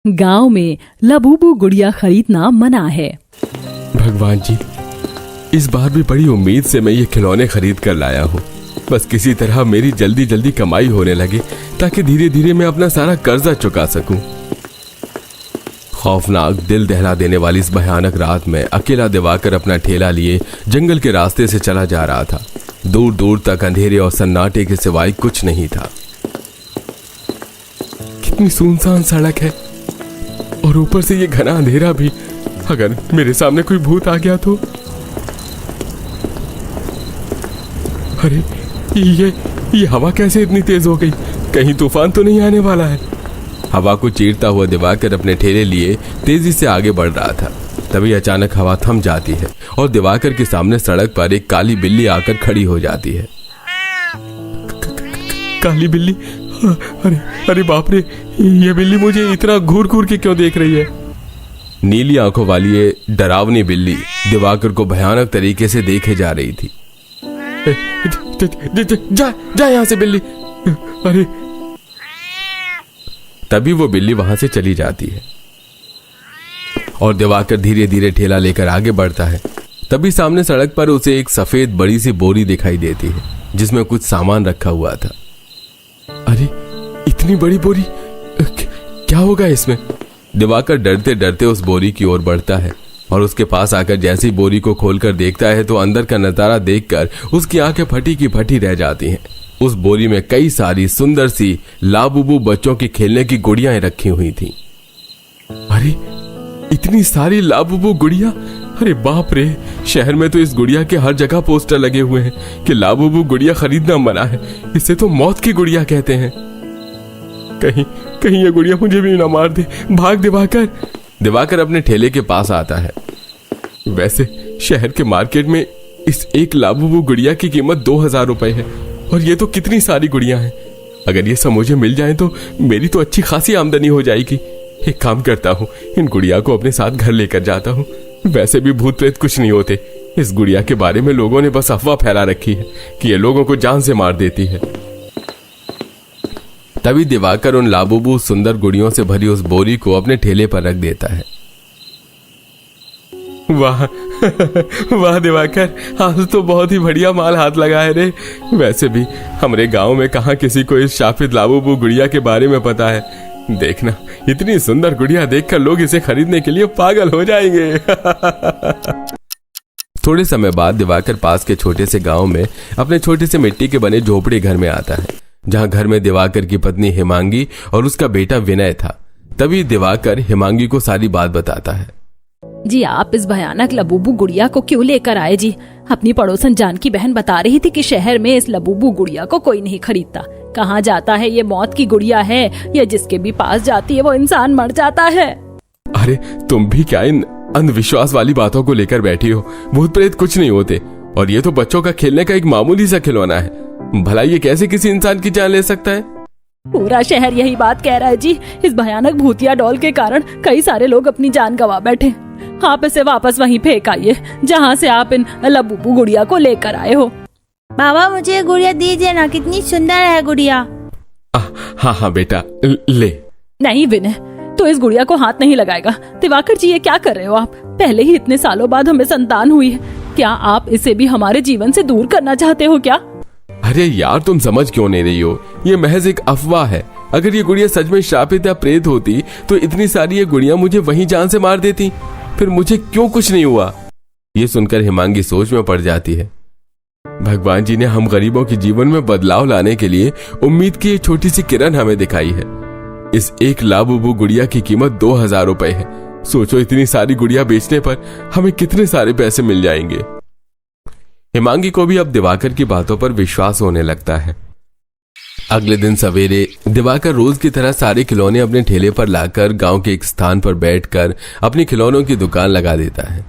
गांव में लबूबू गुड़िया खरीदना मना है। भगवान जी, इस बार भी बड़ी उम्मीद से मैं ये खिलौने खरीद कर लाया हूँ। बस किसी तरह मेरी जल्दी जल्दी कमाई होने लगे ताकि धीरे धीरे मैं अपना सारा कर्जा चुका सकूं। खौफनाक, दिल दहला देने वाली इस भयानक रात में अकेला दिवाकर अपना ठेला लिए जंगल के रास्ते से चला जा रहा था। दूर दूर तक अंधेरे और सन्नाटे के सिवाय कुछ नहीं था। कितनी सुनसान सड़क है और ऊपर से ये घना अंधेरा भी। अगर मेरे सामने कोई भूत आ गया तो? अरे ये हवा कैसे इतनी तेज हो गई? कहीं तूफान तो नहीं आने वाला है? हवा को चीरता हुआ दिवाकर अपने ठेले लिए तेजी से आगे बढ़ रहा था। तभी अचानक हवा थम जाती है और दिवाकर के सामने सड़क पर एक काली बिल्ली आकर खड़ी हो जाती है। काली बिल्ली? अरे बाप रे, ये बिल्ली मुझे इतना घूर घूर के क्यों देख रही है? नीली आंखों वाली ये डरावनी बिल्ली दिवाकर को भयानक तरीके से देखे जा रही थी। जा यहां से बिल्ली। अरे तभी वो बिल्ली वहां से चली जाती है और दिवाकर धीरे धीरे ठेला लेकर आगे बढ़ता है। तभी सामने सड़क पर उसे एक सफेद बड़ी सी बोरी दिखाई देती है जिसमें कुछ सामान रखा हुआ था। अरे इतनी बड़ी बोरी, क्या होगा इसमें? दिवाकर डरते डरते उस बोरी की ओर बढ़ता है और उसके पास आकर जैसे ही बोरी को खोलकर देखता है तो अंदर का नजारा देखकर उसकी आंखें फटी की फटी रह जाती हैं। उस बोरी में कई सारी सुंदर सी लाबूबू बच्चों की खेलने की गुड़ियां रखी हुई थी। अरे इतनी सारी लाबूबू गुड़िया! अरे बाप रे, शहर में तो इस गुड़िया के हर जगह पोस्टर लगे हुए हैं कि लाबूबू गुड़िया खरीदना मना है, इसे तो मौत की गुड़िया कहते हैं। कहीं ये गुड़िया मुझे भी ना मार दे। भाग दिवाकर। दिवाकर अपने ठेले के पास आता है। वैसे शहर के मार्केट में इस एक लाबूबू गुड़िया की कीमत 2000 रुपए है और ये तो कितनी सारी गुड़िया हैं। अगर ये सब मुझे मिल जाए तो मेरी तो अच्छी खासी आमदनी हो जाएगी। एक काम करता हूँ, इन गुड़िया को अपने साथ घर लेकर जाता हूँ। वैसे भी भूत प्रेत कुछ नहीं होते। इस गुड़िया के बारे में लोगों ने बस अफवाह फैला रखी है कि ये लोगों को जान से मार देती है। तभी दिवाकर उन लाबूबू सुंदर गुड़ियों से भरी उस बोरी को अपने ठेले पर रख देता है। वाह वाह दिवाकर, आज तो बहुत ही बढ़िया माल हाथ लगा है रे। वैसे भी हमारे गांव में कहां किसी को इस शाफिद लाबूबू गुड़िया के बारे में पता है। देखना, इतनी सुंदर गुड़िया देखकर लोग इसे खरीदने के लिए पागल हो जाएंगे। थोड़े समय बाद दिवाकर पास के छोटे से गांव में अपने छोटे से मिट्टी के बने झोपड़ी घर में आता है, जहां घर में दिवाकर की पत्नी हिमांगी और उसका बेटा विनय था। तभी दिवाकर हिमांगी को सारी बात बताता है। जी, आप इस भयानक लबूबू गुड़िया को क्यों लेकर आए जी? अपनी पड़ोसन जानकी बहन बता रही थी कि शहर में इस लबूबू गुड़िया को कोई नहीं खरीदता। कहाँ जाता है ये मौत की गुड़िया है, या जिसके भी पास जाती है वो इंसान मर जाता है। अरे तुम भी क्या इन अंधविश्वास वाली बातों को लेकर बैठी हो? भूत प्रेत कुछ नहीं होते और ये तो बच्चों का खेलने का एक मामूली सा खिलौना है। भला ये कैसे किसी इंसान की जान ले सकता है? पूरा शहर यही बात कह रहा है जी। इस भयानक भूतिया डॉल के कारण कई सारे लोग अपनी जान गंवा बैठे। आप इसे वापस वहीं फेंक आइए जहाँ से आप इन लबूबू गुड़िया को लेकर आए हो। बाबा, मुझे गुड़िया दीजिए ना, कितनी सुंदर है गुड़िया। हाँ बेटा, ले। नहीं विनय, तो इस गुड़िया को हाथ नहीं लगाएगा। दिवाकर जी, ये क्या कर रहे हो आप? पहले ही इतने सालों बाद हमें संतान हुई है, क्या आप इसे भी हमारे जीवन से दूर करना चाहते हो क्या? अरे यार, तुम समझ क्यों नहीं रही हो? ये महज एक अफवाह है। अगर ये गुड़िया सच में श्रापित या प्रेत होती तो इतनी सारी ये गुड़िया मुझे वहीं जान से मार देती। फिर मुझे क्यों कुछ नहीं हुआ? ये सुनकर हिमांगी सोच में पड़ जाती है। भगवान जी ने हम गरीबों के जीवन में बदलाव लाने के लिए उम्मीद की एक छोटी सी किरण हमें दिखाई है। इस एक लाबूबू गुड़िया की कीमत 2000 रुपए है। सोचो, इतनी सारी गुड़िया बेचने पर हमें कितने सारे पैसे मिल जाएंगे। हिमांगी को भी अब दिवाकर की बातों पर विश्वास होने लगता है। अगले दिन सवेरे दिवाकर रोज की तरह सारे खिलौने अपने ठेले पर लाकर गांव के एक स्थान पर बैठकर अपनी खिलौनों की दुकान लगा देता है।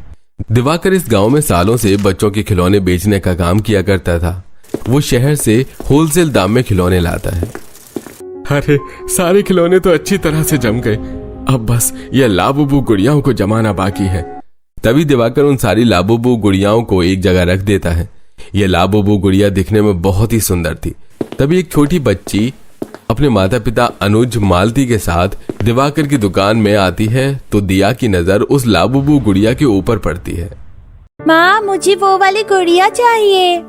दिवाकर इस गांव में सालों से बच्चों के खिलौने बेचने का काम किया करता था। वो शहर से होलसेल दाम में खिलौने लाता है। अरे सारे खिलौने तो अच्छी तरह से जम गए, अब बस ये लाबूबू गुड़ियाओं को जमाना बाकी है। तभी दिवाकर उन सारी लाबूबू गुड़ियाओं को एक जगह रख देता है। ये लाबूबू गुड़िया दिखने में बहुत ही सुंदर थी। तभी एक छोटी बच्ची अपने माता पिता अनुज मालती के साथ दिवाकर की दुकान में आती है तो दिया की नजर उस लाबूबू गुड़िया के ऊपर पड़ती है। माँ मुझे वो वाली गुड़िया चाहिए।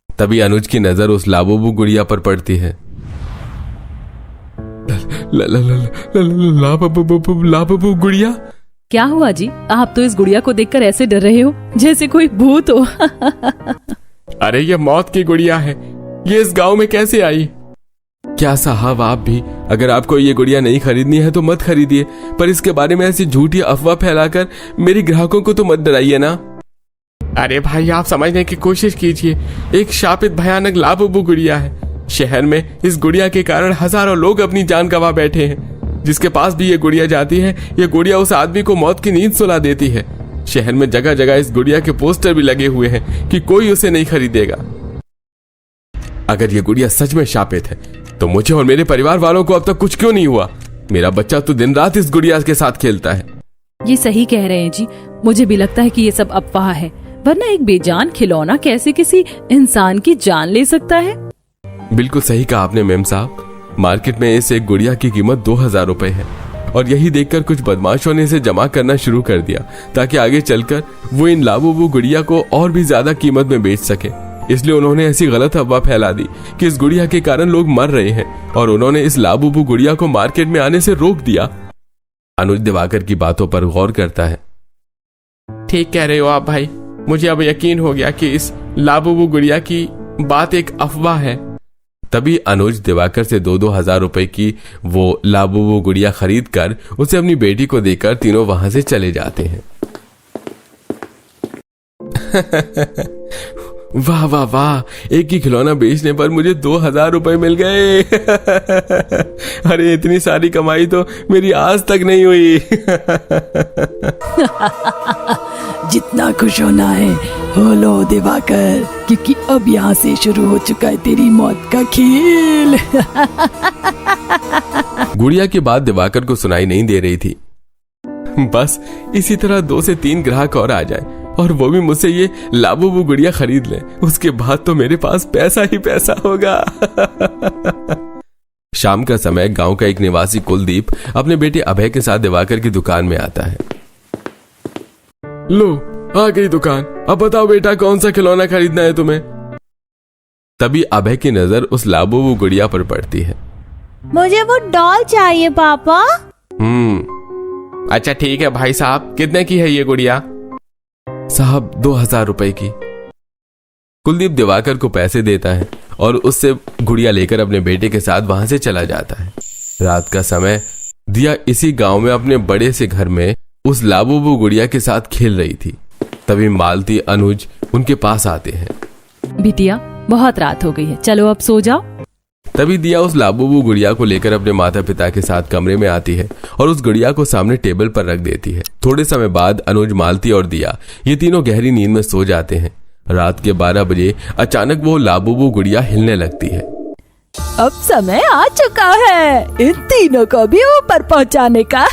तभी अनुज की नजर उस लाबूबू गुड़िया पर पड़ती है। लाबूबू गुड़िया? क्या हुआ जी, आप तो इस गुड़िया को देखकर ऐसे डर रहे हो जैसे कोई भूत हो। अरे ये मौत की गुड़िया है, ये इस गांव में कैसे आई? क्या साहब आप भी, अगर आपको ये गुड़िया नहीं खरीदनी है तो मत खरीदिए, पर इसके बारे में ऐसी झूठी अफवाह फैलाकर मेरी ग्राहकों को तो मत डराइए ना। अरे भाई आप समझने की कोशिश कीजिए, एक शापित भयानक लाबूबू गुड़िया है। शहर में इस गुड़िया के कारण हजारों लोग अपनी जान गंवा बैठे हैं। जिसके पास भी ये गुड़िया जाती है, ये गुड़िया उस आदमी को मौत की नींद सुला देती है। शहर में जगह जगह इस गुड़िया के पोस्टर भी लगे हुए हैं कि कोई उसे नहीं खरीदेगा। अगर ये गुड़िया सच में शापित है तो मुझे और मेरे परिवार वालों को अब तक कुछ क्यों नहीं हुआ? मेरा बच्चा तो दिन रात इस गुड़िया के साथ खेलता है। ये सही कह रहे हैं जी, मुझे भी लगता है कि ये सब अफवाह है, वरना एक बेजान खिलौना कैसे किसी इंसान की जान ले सकता है। बिल्कुल सही कहा आपने मेम साहब। मार्केट में इस एक गुड़िया की कीमत 2000 रुपए है और यही देखकर कुछ बदमाशों ने इसे जमा करना शुरू कर दिया ताकि आगे चलकर वो इन लाबूबू गुड़िया को और भी ज्यादा कीमत में बेच सके। इसलिए उन्होंने ऐसी गलत अफवाह फैला दी कि इस गुड़िया के कारण लोग मर रहे हैं और उन्होंने इस लाबूबू गुड़िया को मार्केट में आने से रोक दिया। अनुज दिवाकर की बातों पर गौर करता है। ठीक कह रहे हो आप भाई, मुझे अब यकीन हो गया कि इस लाबूबू गुड़िया की बात एक अफवाह है। तभी अनुज दिवाकर से 2-2 हजार रुपए की वो लाबूबू गुड़िया खरीद कर उसे अपनी बेटी को देकर तीनों वहां से चले जाते हैं। वाह वाह वाह, एक ही खिलौना बेचने पर मुझे 2000 रुपए मिल गए। अरे इतनी सारी कमाई तो मेरी आज तक नहीं हुई। जितना खुश होना है हो लो दिवाकर, क्योंकि अब यहाँ से शुरू हो चुका है तेरी मौत का खेल। गुड़िया की बात दिवाकर को सुनाई नहीं दे रही थी। बस इसी तरह 2 से 3 ग्राहक और आ जाए और वो भी मुझसे ये लाबूबू गुड़िया खरीद लें, उसके बाद तो मेरे पास पैसा ही पैसा होगा। शाम का समय गांव का एक निवासी कुलदीप अपने बेटे अभय के साथ दिवाकर की दुकान में आता है। लो आ गई दुकान, अब बताओ बेटा कौन सा खिलौना खरीदना है तुम्हें? तभी अभय की नजर उस लाबूबू गुड़िया पर पड़ती है। मुझे वो डॉल चाहिए पापा। अच्छा ठीक है भाई साहब, कितने की है ये गुड़िया? साहब 2000 रुपए की। कुलदीप दिवाकर को पैसे देता है और उससे गुड़िया लेकर अपने बेटे के साथ वहां से चला जाता है। रात का समय दिया इसी गांव में अपने बड़े से घर में उस लाबूबू गुड़िया के साथ खेल रही थी। तभी मालती अनुज उनके पास आते हैं। बिटिया बहुत रात हो गई है, चलो अब सो जाओ। तभी दिया उस लाबूबू गुड़िया को लेकर अपने माता पिता के साथ कमरे में आती है और उस गुड़िया को सामने टेबल पर रख देती है। थोड़े समय बाद अनुज, मालती और दिया ये तीनों गहरी नींद में सो जाते हैं। रात के 12 बजे अचानक वो लाबूबू गुड़िया हिलने लगती है। अब समय आ चुका है इन तीनों को भी ऊपर पहुंचाने का।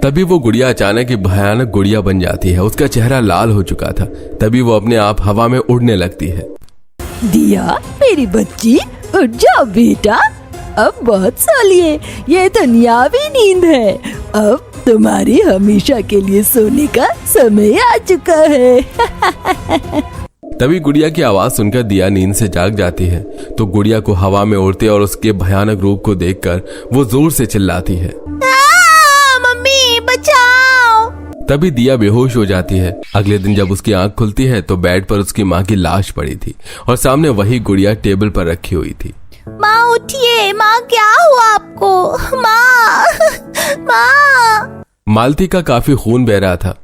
तभी वो गुड़िया अचानक एक भयानक गुड़िया बन जाती है। उसका चेहरा लाल हो चुका था। तभी वो अपने आप हवा में उड़ने लगती है। दिया मेरी बच्ची उठ जाओ बेटा, अब बहुत सो लिए, ये दुनियावी नींद है, अब तुम्हारी हमेशा के लिए सोने का समय आ चुका है। तभी गुड़िया की आवाज सुनकर दिया नींद से जाग जाती है तो गुड़िया को हवा में उड़ते और उसके भयानक रूप को देखकर वो जोर से चिल्लाती है, मम्मी बचाओ। तभी दिया बेहोश हो जाती है। अगले दिन जब उसकी आंख खुलती है तो बेड पर उसकी माँ की लाश पड़ी थी और सामने वही गुड़िया टेबल पर रखी हुई थी। माँ उठिए, माँ क्या हुआ आपको? माँ। मालती का काफी खून बह रहा था।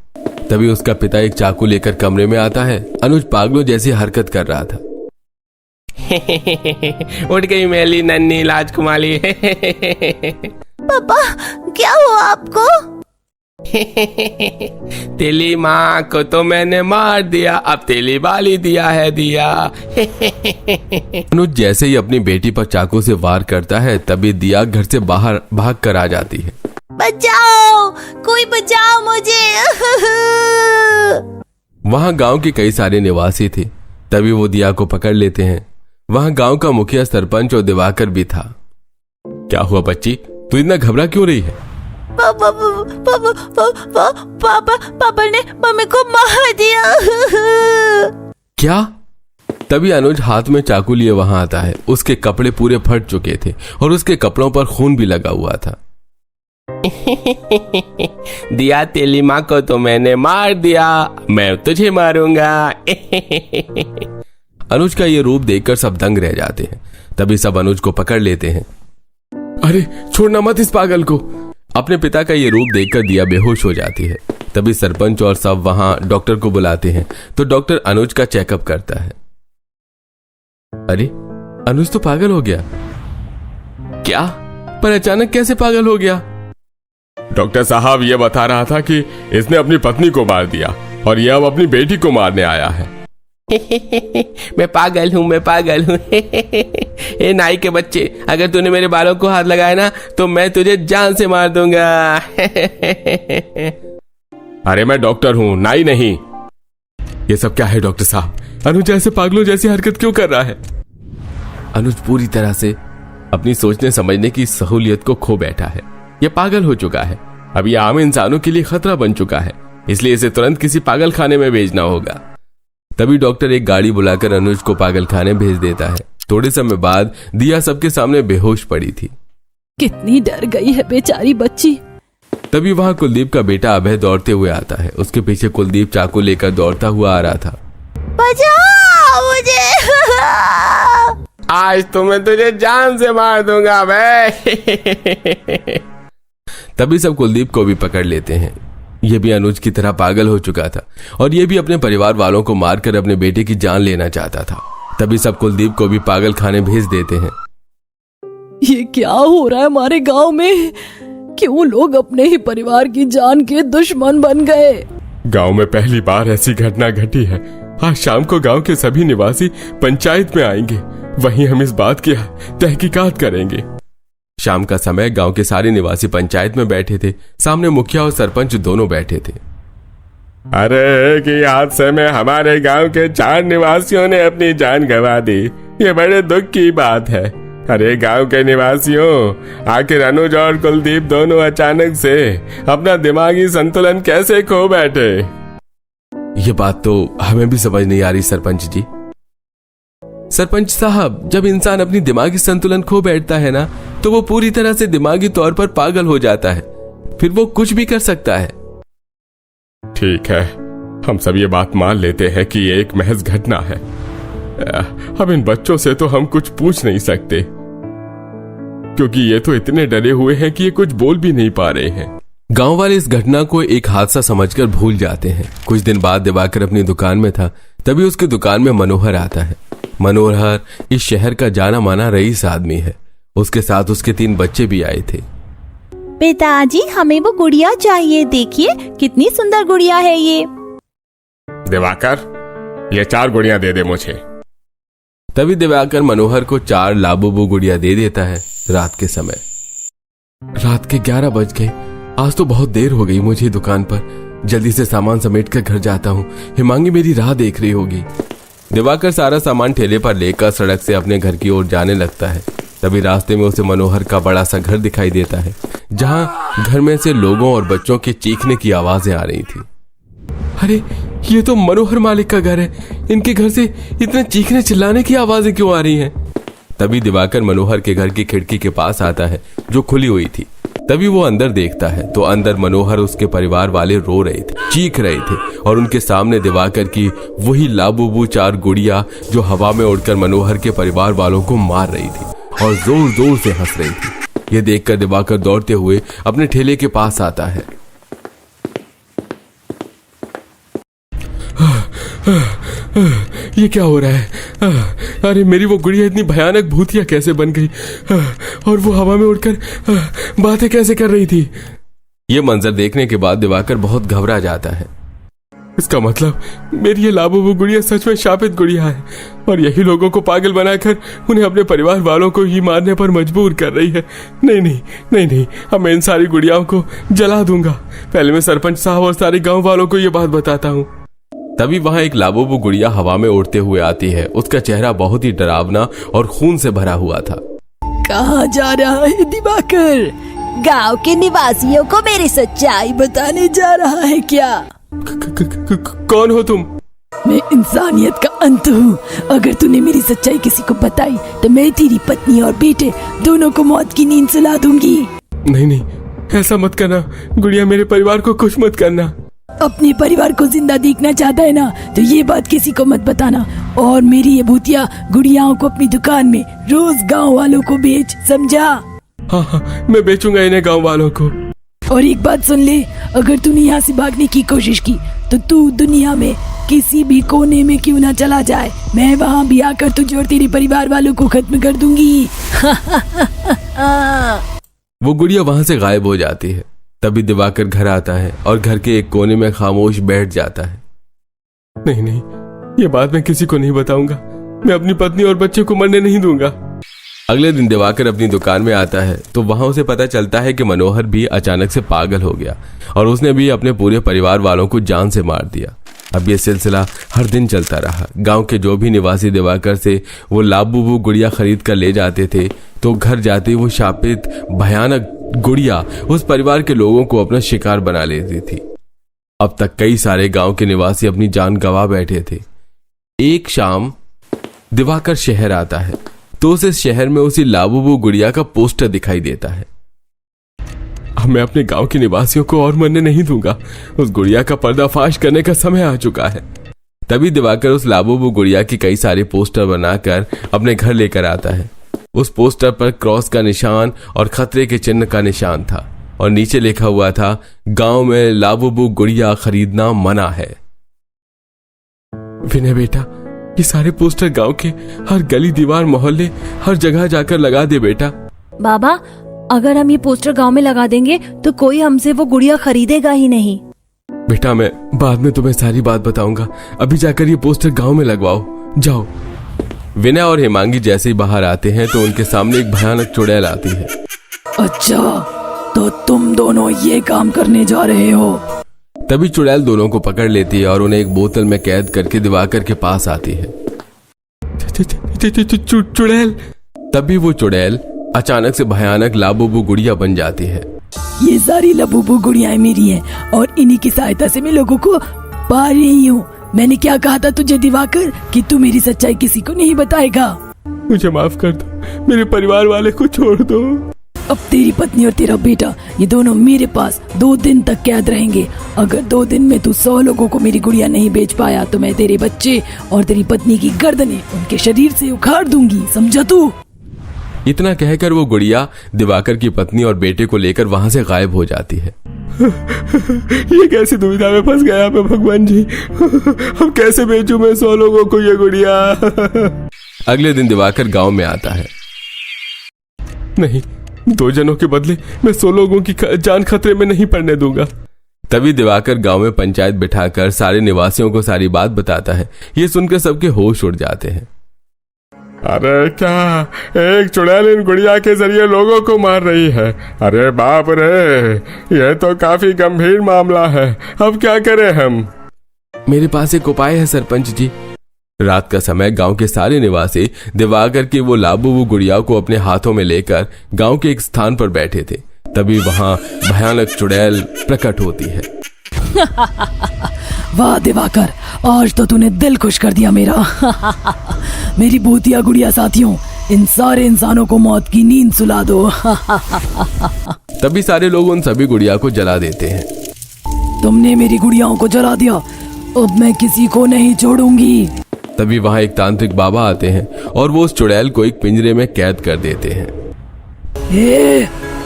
तभी उसका पिता एक चाकू लेकर कमरे में आता है। अनुज पागलों जैसी हरकत कर रहा था। उठ गई मेरी नन्ही राजकुमारी। पापा क्या हुआ आपको? तेली माँ को तो मैंने मार दिया, अब तेली वाली दिया है दिया। अनुज जैसे ही अपनी बेटी पर चाकू से वार करता है तभी दिया घर से बाहर भाग कर आ जाती है। बचाओ, कोई बचाओ मुझे। वहां गांव के कई सारे निवासी थे। तभी वो दिया को पकड़ लेते हैं। वहां गांव का मुखिया, सरपंच और दिवाकर भी था। क्या हुआ बच्ची, तू इतना घबरा क्यों रही है? पापा ने मम्मी को मार दिया। क्या? तभी अनुज हाथ में चाकू लिए वहां आता है। उसके कपड़े पूरे फट चुके थे और उसके कपड़ों पर खून भी लगा हुआ था। दिया तेली माँ को तो मैंने मार दिया, मैं तुझे मारूंगा। अनुज का ये रूप देखकर सब दंग रह जाते हैं। तभी सब अनुज को पकड़ लेते हैं। अरे छोड़ना मत इस पागल को। अपने पिता का ये रूप देखकर दिया बेहोश हो जाती है। तभी सरपंच और सब वहां डॉक्टर को बुलाते हैं तो डॉक्टर अनुज का चेकअप करता है। अरे अनुज तो पागल हो गया। क्या? पर अचानक कैसे पागल हो गया? डॉक्टर साहब ये बता रहा था कि इसने अपनी पत्नी को मार दिया और ये अब अपनी बेटी को मारने आया है। मैं पागल हूँ, मैं पागल हूँ। ए नाई के बच्चे, अगर तूने मेरे बालों को हाथ लगाया ना तो मैं तुझे जान से मार दूंगा। अरे मैं डॉक्टर हूँ, नाई नहीं। ये सब क्या है डॉक्टर साहब? अनुज ऐसे पागलों जैसी हरकत क्यों कर रहा है? अनुज पूरी तरह से अपनी सोचने समझने की सहूलियत को खो बैठा है। यह पागल हो चुका है। अब यह आम इंसानों के लिए खतरा बन चुका है, इसलिए इसे तुरंत किसी पागल खाने में भेजना होगा। तभी डॉक्टर एक गाड़ी बुलाकर अनुज को पागल खाने भेज देता है। थोड़े समय बाद दिया सबके सामने बेहोश पड़ी थी। कितनी डर गई है बेचारी बच्ची। तभी वहां कुलदीप का बेटा अभय दौड़ते हुए आता है। उसके पीछे कुलदीप चाकू लेकर दौड़ता हुआ आ रहा था। बचाओ मुझे। आज तो मैं तुझे जान से मार दूंगा मैं। तभी सब कुलदीप को भी पकड़ लेते हैं। यह भी अनुज की तरह पागल हो चुका था और यह भी अपने परिवार वालों को मारकर अपने बेटे की जान लेना चाहता था। तभी सब कुलदीप को भी पागल खाने भेज देते हैं। ये क्या हो रहा है हमारे गांव में? क्यों लोग अपने ही परिवार की जान के दुश्मन बन गए? गांव में पहली बार ऐसी घटना घटी है। आज शाम को गांव के सभी निवासी पंचायत में आएंगे, वहीं हम इस बात की तहकीकात करेंगे। शाम का समय गांव के सारे निवासी पंचायत में बैठे थे। सामने मुखिया और सरपंच दोनों बैठे थे। अरे एक ही हादसे में हमारे गांव के 4 निवासियों ने अपनी जान गंवा दी। ये बड़े दुख की बात है। अरे गांव के निवासियों, आखिर अनुज और कुलदीप दोनों अचानक से अपना दिमागी संतुलन कैसे खो बैठे? ये बात तो हमें भी समझ नहीं आ रही सरपंच जी। सरपंच साहब, जब इंसान अपनी दिमागी संतुलन खो बैठता है ना, तो वो पूरी तरह से दिमागी तौर पर पागल हो जाता है। फिर वो कुछ भी कर सकता है। ठीक है, हम सब ये बात मान लेते हैं कि ये एक महज घटना है। अब इन बच्चों से तो हम कुछ पूछ नहीं सकते, क्योंकि ये तो इतने डरे हुए हैं कि ये कुछ बोल भी नहीं पा रहे हैं। गांव वाले इस घटना को एक हादसा समझकर भूल जाते हैं। कुछ दिन बाद दिवाकर अपनी दुकान में था। तभी उसकी दुकान में मनोहर आता है। मनोहर इस शहर का जाना माना रईस आदमी है। उसके साथ उसके 3 बच्चे भी आए थे। पिताजी, हमें वो गुड़िया चाहिए। देखिए कितनी सुंदर गुड़िया है ये। दिवाकर, ये 4 गुड़ियां दे दे मुझे। तभी दिवाकर मनोहर को 4 लाबूबू गुड़िया दे देता है। रात के समय, रात के 11 बज गए। आज तो बहुत देर हो गई मुझे दुकान पर। जल्दी से सामान समेट कर घर जाता हूँ। हिमांगी मेरी राह देख रही होगी। दिवाकर सारा सामान ठेले पर लेकर सड़क से अपने घर की ओर जाने लगता है। तभी रास्ते में उसे मनोहर का बड़ा सा घर दिखाई देता है, जहां घर में से लोगों और बच्चों के चीखने की आवाजें आ रही थी। अरे ये तो मनोहर मालिक का घर है। इनके घर से इतने चीखने चिल्लाने की आवाजें क्यों आ रही हैं? तभी दिवाकर मनोहर के घर की खिड़की के पास आता है, जो खुली हुई थी। तभी वो अंदर देखता है तो अंदर मनोहर उसके परिवार वाले रो रहे थे, चीख रहे थे और उनके सामने दिवाकर की वही लाबूबू 4 गुड़िया जो हवा में उड़कर मनोहर के परिवार वालों को मार रही थी और जोर जोर से हंस रही थी। ये देखकर दिवाकर दौड़ते हुए अपने ठेले के पास आता है। ये क्या हो रहा है? अरे मेरी वो गुड़िया इतनी भयानक भूतिया कैसे बन गई? और वो हवा में उड़कर बातें कैसे कर रही थी? ये मंजर देखने के बाद दिवाकर बहुत घबरा जाता है। इसका मतलब मेरी ये लाबूबू गुड़िया सच में शापित गुड़िया है और यही लोगों को पागल बनाकर उन्हें अपने परिवार वालों को ही मारने पर मजबूर कर रही है। नहीं नहीं नहीं नहीं, अब मैं इन सारी गुड़ियाओं को जला दूंगा। पहले मैं सरपंच साहब और सारे गांव वालों को ये बात बताता हूँ। तभी वहां एक लाबूबू गुड़िया हवा में उड़ते हुए आती है। उसका चेहरा बहुत ही डरावना और खून से भरा हुआ था। कहाँ जा रहा है दिवाकर? गांव के निवासियों को मेरी सच्चाई बताने जा रहा है क्या? कौन हो तुम? मैं इंसानियत का अंत हूँ। अगर तूने मेरी सच्चाई किसी को बताई तो मैं तेरी पत्नी और बेटे दोनों को मौत की नींद सुला दूंगी। नहीं नहीं, ऐसा मत करना गुड़िया, मेरे परिवार को कुछ मत करना। अपने परिवार को जिंदा देखना चाहता है ना, तो ये बात किसी को मत बताना। और मेरी ये भूतिया गुड़ियाओं को अपनी दुकान में रोज गांव वालों को बेच, समझा? हाँ, मैं बेचूंगा इन्हें गांव वालों को। और एक बात सुन ले, अगर तूने यहाँ से भागने की कोशिश की तो तू दुनिया में किसी भी कोने में क्यों ना चला जाए, मैं वहाँ भी आकर तुझे और तेरे परिवार वालों को खत्म कर दूंगी। वो गुड़िया वहां से गायब हो जाती है। तभी दिवाकर घर आता है और घर के एक कोने में खामोश बैठ जाता है। नहीं नहीं, ये बात मैं किसी को नहीं बताऊंगा। मैं अपनी पत्नी और बच्चे को मरने नहीं दूंगा। अगले दिन दिवाकर अपनी दुकान में आता है तो वहां उसे पता चलता है कि मनोहर भी अचानक से पागल हो गया और उसने भी अपने पूरे परिवार वालों को जान से मार दिया। अब ये सिलसिला हर दिन चलता रहा। गांव के जो भी निवासी दिवाकर से वो लाबूबू गुड़िया खरीद कर ले जाते थे तो घर जाते वो शापित भयानक गुड़िया उस परिवार के लोगों को अपना शिकार बना लेती थी। अब तक कई सारे गांव के निवासी अपनी जान गंवा बैठे थे। एक शाम दिवाकर शहर आता है तो उसे शहर में उसी लाबूबू गुड़िया का पोस्टर दिखाई देता है। अब मैं अपने गांव के निवासियों को और मरने नहीं दूंगा। उस गुड़िया का पर्दाफाश करने का समय आ चुका है। तभी दिवाकर उस लाबूबू गुड़िया की कई सारे पोस्टर बनाकर अपने घर लेकर आता है। उस पोस्टर पर क्रॉस का निशान और खतरे के चिन्ह का निशान था और नीचे लिखा हुआ था, गांव में लाबूबू गुड़िया खरीदना मना है। विनय बेटा, ये सारे पोस्टर गांव के हर गली दीवार मोहल्ले हर जगह जाकर लगा दे बेटा। बाबा, अगर हम ये पोस्टर गांव में लगा देंगे तो कोई हमसे वो गुड़िया खरीदेगा ही नहीं। बेटा, मैं बाद में तुम्हें सारी बात बताऊंगा। अभी जाकर ये पोस्टर गांव में लगवाओ, जाओ। विनय और हेमांगी जैसे ही बाहर आते हैं तो उनके सामने एक भयानक चुड़ैल आती है। अच्छा, तो तुम दोनों ये काम करने जा रहे हो? तभी चुड़ैल दोनों को पकड़ लेती है और उन्हें एक बोतल में कैद करके दिवाकर के पास आती है। चुड़ैल। तभी वो चुड़ैल अचानक से भयानक लाबूबू गुड़िया बन जाती है। ये सारी लाबूबू गुड़ियाएं मेरी हैं और इन्हीं की सहायता से मैं लोगों को पा रही हूँ। मैंने क्या कहा था तुझे दिवाकर कि तू मेरी सच्चाई किसी को नहीं बताएगा? मुझे माफ कर दो, मेरे परिवार वाले को छोड़ दो। अब तेरी पत्नी और तेरा बेटा ये दोनों मेरे पास 2 दिन तक कैद रहेंगे। अगर 2 दिन में तू 100 लोगों को मेरी गुड़िया नहीं बेच पाया तो मैं तेरे बच्चे और तेरी पत्नी की गर्दनें उनके शरीर से उखाड़ दूंगी, समझा तू? इतना कहकर वो गुड़िया दिवाकर की पत्नी और बेटे को लेकर वहां से गायब हो जाती है। ये कैसी दुविधा में फंस गया मैं भगवान जी। अब कैसे बेचूं मैं 100 लोगों को ये गुड़िया। अगले दिन दिवाकर गांव में आता है। नहीं, 2 जनों के बदले मैं 100 लोगों की जान खतरे में नहीं पड़ने दूंगा। तभी दिवाकर गांव में पंचायत बिठाकर सारे निवासियों को सारी बात बताता है। ये सुनकर सबके होश उड़ जाते हैं। अरे क्या, एक चुड़ैल इन गुड़िया के जरिए लोगों को मार रही है? अरे बाप रे, यह तो काफी गंभीर मामला है। अब क्या करें हम? मेरे पास एक उपाय है सरपंच जी। रात का समय गांव के सारे निवासी दिवाकर की वो लाबूबू गुड़िया को अपने हाथों में लेकर गांव के एक स्थान पर बैठे थे। तभी वहां भयानक चुड़ैल प्रकट होती है। वाह दिवाकर, आज तो तूने दिल खुश कर दिया मेरा। मेरी भूतिया गुड़िया साथियों, इन सारे इंसानों को मौत की नींद सुला दो। तभी सारे लोग उन सभी गुड़िया को जला देते हैं। तुमने मेरी गुड़ियाओं को जला दिया, अब मैं किसी को नहीं छोड़ूंगी। तभी वहां एक तांत्रिक बाबा आते हैं और वो उस चुड़ैल को एक पिंजरे में कैद कर देते हैं।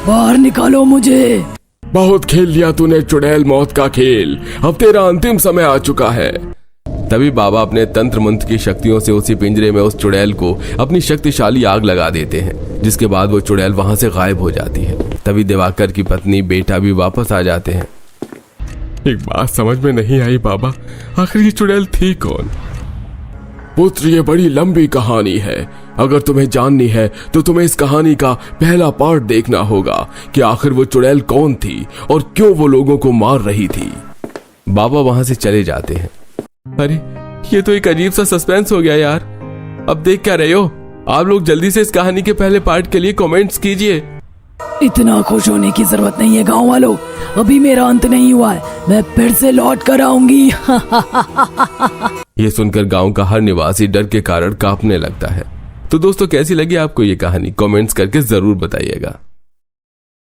बाहर निकालो मुझे। बहुत खेल लिया तूने चुड़ैल मौत का खेल, अब तेरा अंतिम समय आ चुका है। तभी बाबा अपने तंत्र मंत्र की शक्तियों से उसी पिंजरे में उस चुड़ैल को अपनी शक्तिशाली आग लगा देते हैं, जिसके बाद वो चुड़ैल वहां से गायब हो जाती है। तभी दिवाकर की पत्नी बेटा भी वापस आ जाते हैं। एक बात समझ में नहीं आई बाबा, आखिर ये चुड़ैल थी कौन? पुत्र, ये बड़ी लंबी कहानी है। अगर तुम्हें जाननी है तो तुम्हें इस कहानी का पहला पार्ट देखना होगा कि आखिर वो चुड़ैल कौन थी और क्यों वो लोगों को मार रही थी। बाबा वहां से चले जाते हैं। अरे ये तो एक अजीब सा सस्पेंस हो गया यार। अब देख क्या रहे हो? आप लोग जल्दी से इस कहानी के पहले पार्ट के लिए कमेंट्स कीजिए। इतना खुश होने की जरूरत नहीं है गांव वालों, अभी मेरा अंत नहीं हुआ है, मैं फिर से लौट कर आऊंगी। ये सुनकर गांव का हर निवासी डर के कारण कांपने लगता है। तो दोस्तों कैसी लगी आपको ये कहानी? कमेंट्स करके जरूर बताइएगा।